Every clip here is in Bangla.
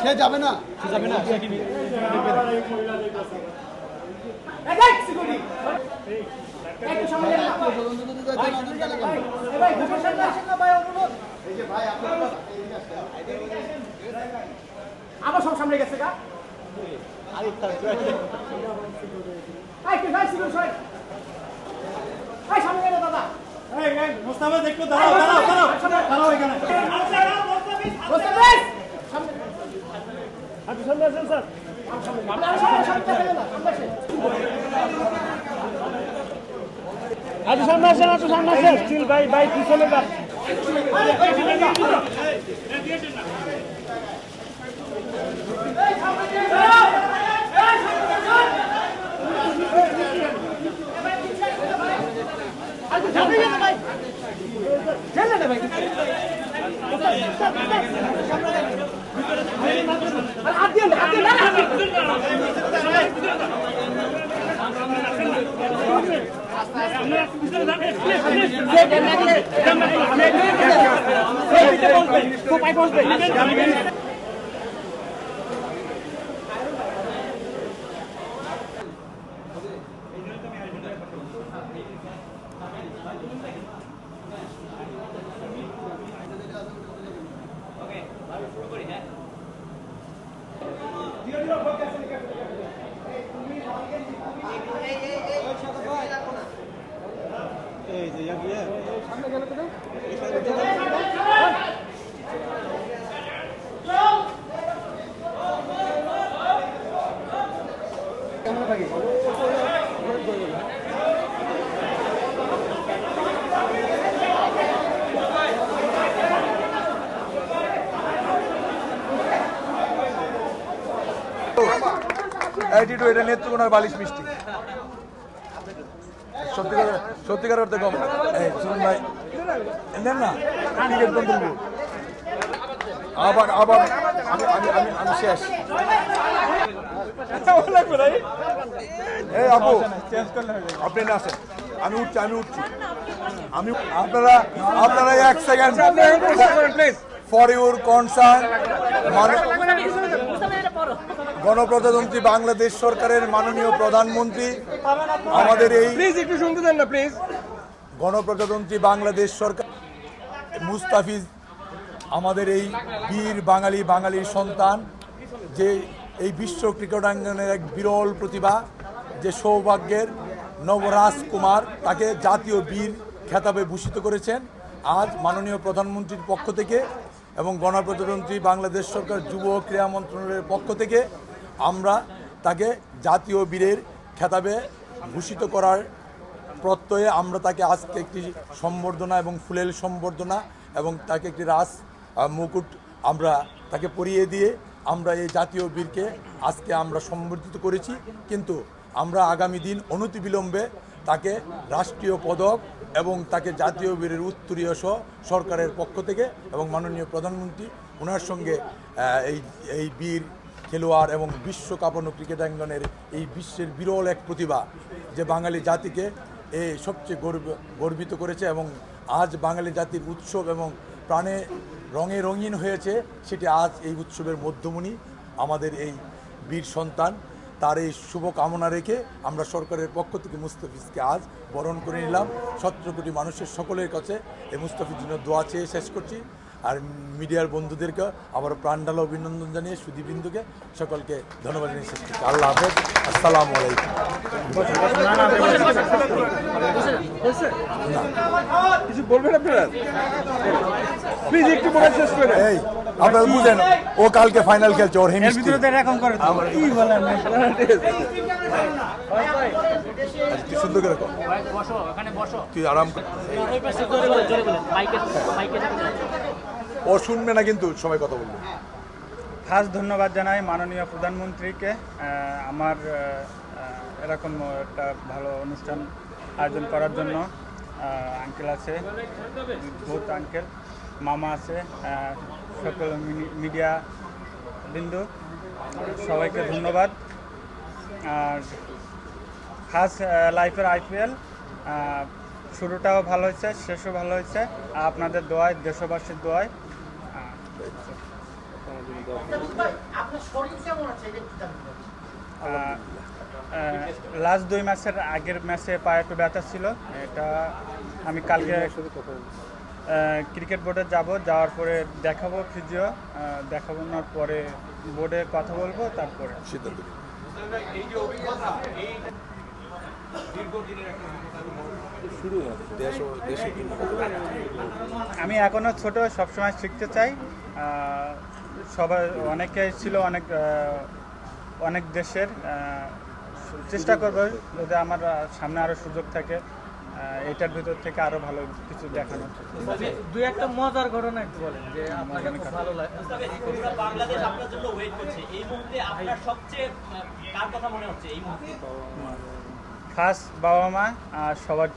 সে যাবে না আমার সব সামনে গেছে গা সামনে গেলে দাদা মোস্তাফা দেখো দাঁড়াও দাঁড়াও দাঁড়াও দাঁড়াও এখানে আপনি সামনে আসেন স্যার আপনি সামনে আসেন আপনি সামনে আসেন স্টিল ভাই ভাই পিছনে যান এটা নেত্রকোনার বালিশ মিষ্টি সত্যিকার অর্থে কম শুনুন ভাই নেন না টিকিট কোন তুলবো আবার আবার আমি আমি আমি আমি শেষ এই আপু আপনি না আসেন আমি উঠছি আমি আপনারা আপনারা এক second please for your concern গণপ্রজাতন্ত্রী বাংলাদেশ সরকারের মাননীয় প্রধানমন্ত্রী আমাদের এই একটু শুনতে দেন না প্লিজ গণপ্রজাতন্ত্রী বাংলাদেশ সরকার মুস্তাফিজ আমাদের এই বীর বাঙালির সন্তান যে এই বিশ্ব ক্রিকেটাঙ্গনের এক বিরল প্রতিভা যে সৌভাগ্যের নবরাজকুমার তাকে জাতীয় বীর খেতাবে ভূষিত করেছেন আজ মাননীয় প্রধানমন্ত্রীর পক্ষ থেকে এবং গণপ্রজাতন্ত্রী বাংলাদেশ সরকার যুব ক্রীড়া মন্ত্রণালয়ের পক্ষ থেকে আমরা তাকে জাতীয় বীরের খেতাবে ভূষিত করার প্রত্যয়ে আমরা তাকে আজকে একটি সম্বর্ধনা এবং ফুলেল সম্বর্ধনা এবং তাকে একটি রাজ মুকুট আমরা তাকে পরিয়ে দিয়ে আমরা এই জাতীয় বীরকে আজকে আমরা সম্বর্ধিত করেছি কিন্তু আমরা আগামী দিন অনতিবিলম্বে তাকে রাষ্ট্রীয় পদক এবং তাকে জাতীয় বীরের উত্তরীয় সহ সরকারের পক্ষ থেকে এবং মাননীয় প্রধানমন্ত্রী ওনার সঙ্গে এই বীর খেলোয়াড় এবং বিশ্বকাপানো ক্রিকেটাঙ্গনের এই বিশ্বের বিরল এক প্রতিভা যে বাঙালি জাতিকে সবচেয়ে গর্বিত করেছে এবং আজ বাঙালি জাতির উৎসব এবং প্রাণে রঙে রঙিন হয়েছে সেটি আজ এই উৎসবের মধ্যমণি আমাদের এই বীর সন্তান তার এই শুভ কামনা রেখে আমরা সরকারের পক্ষ থেকে মুস্তাফিজকে আজ বরণ করে নিলাম 17 কোটি মানুষের সকলের কাছে এই মুস্তাফিজ জন্য দোয়া চেয়ে শেষ করছি আর মিডিয়ার বন্ধুদেরকে আবারও প্রাণঢালা অভিনন্দন জানিয়ে সুধীবিন্দুকে সকলকে ধন্যবাদ জানিয়ে শেষ করছি আল্লাহ হাফেজ আসসালামু আলাইকুম কিছু বলবেন আপনারা প্লিজ একটু বলে শেষ করে এই আপনারা বুঝেন ও কালকে ফাইনাল খেলছে ওর হেমিস্ট্রি কি বলেন তুই সুন্দর করে তুই আরাম কর ও শুনবে না কিন্তু সবাই কথা বলবে খাস ধন্যবাদ জানাই মাননীয় প্রধানমন্ত্রীকে আমার এরকম একটা ভালো অনুষ্ঠান আয়োজন করার জন্য আঙ্কেল আছে বহুত আঙ্কেল মামা আছে সকল মিডিয়া বিন্দু সবাইকে ধন্যবাদ আর খাস লাইফের আইপিএল শুরুটাও ভালো হয়েছে শেষও ভালো হয়েছে আপনাদের দোয়ায় দেশবাসীর দোয়ায় আপনার শরীর কেমন আছে এটা একটু জানতে চাই। লাস্ট 2 ম্যাচের আগের ম্যাচে পায়ে একটু ব্যথা ছিল, এটা আমি কালকে ক্রিকেট বোর্ডে যাওয়ার পরে দেখাবো ফিজিও, দেখানোর পরে বোর্ডে কথা বলবো, তারপরে সিদ্ধান্ত নিব। দেশে আমি এখনো ছোট, সবসময় শিখতে চাই। সবাই অনেকে ছিল, অনেক দেশের, চেষ্টা করবো যদি আমার সামনে আরও সুযোগ থাকে এটার ভিতর থেকে আরও ভালো কিছু দেখানোর। দুই একটা মজার ঘটনা একটু বলেন যে আপনাকে খুব ভালো লাগে। পুরো বাংলাদেশ আপনার জন্য ওয়েট করছে। এই মুহূর্তে আপনার সবচেয়ে কার কথা মনে হচ্ছে এই মুহূর্তে? ফার্স্ট বাবা মা আর সবার।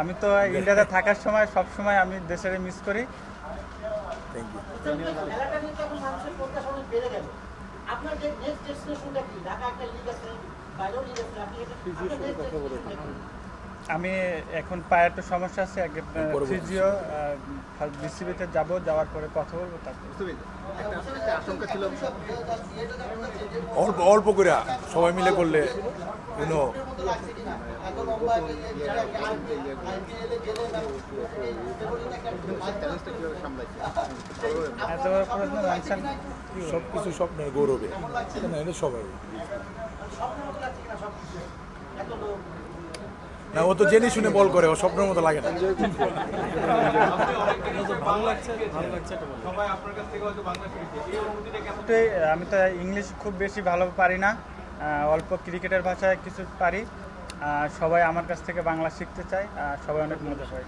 আমি তো ইন্ডিয়াতে থাকার সময় সব সময় আমি দেশের মিস করি। Thank you. খেলাটা নিয়ে তো এখন মানুষের প্রত্যাশা অনেক বেড়ে গেল। আপনার যে নেক্সট ডেস্টিনেশনটা কি? ঢাকা একটা লিগ আছে, বাইরেও লিগ আছে, আপনি এটা আপনার next destination কি? আমি এখন পায়ে একটু সমস্যা আছে, আগে ফিজিও বিসিবিতে যাওয়ার পরে কথা বলবো, তারপর অল্প অল্প করে সবাই মিলে করলে এত বড় প্রশ্ন জানছেন। সব কিছু স্বপ্নের গৌরবে না, এটা সবাই না, ও তো জেনে শুনে বল করে, ও স্বপ্নের মতো লাগে না। আমি তো ইংলিশ খুব বেশি ভালো পারি না, অল্প ক্রিকেটের ভাষায় কিছু পারি। সবাই আমার কাছ থেকে বাংলা শিখতে চায়, সবাই অনেক মজা পায়।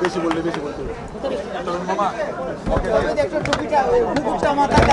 বেশি বললে বেশি বলতে হবে। একটা টুপিটা মাথায়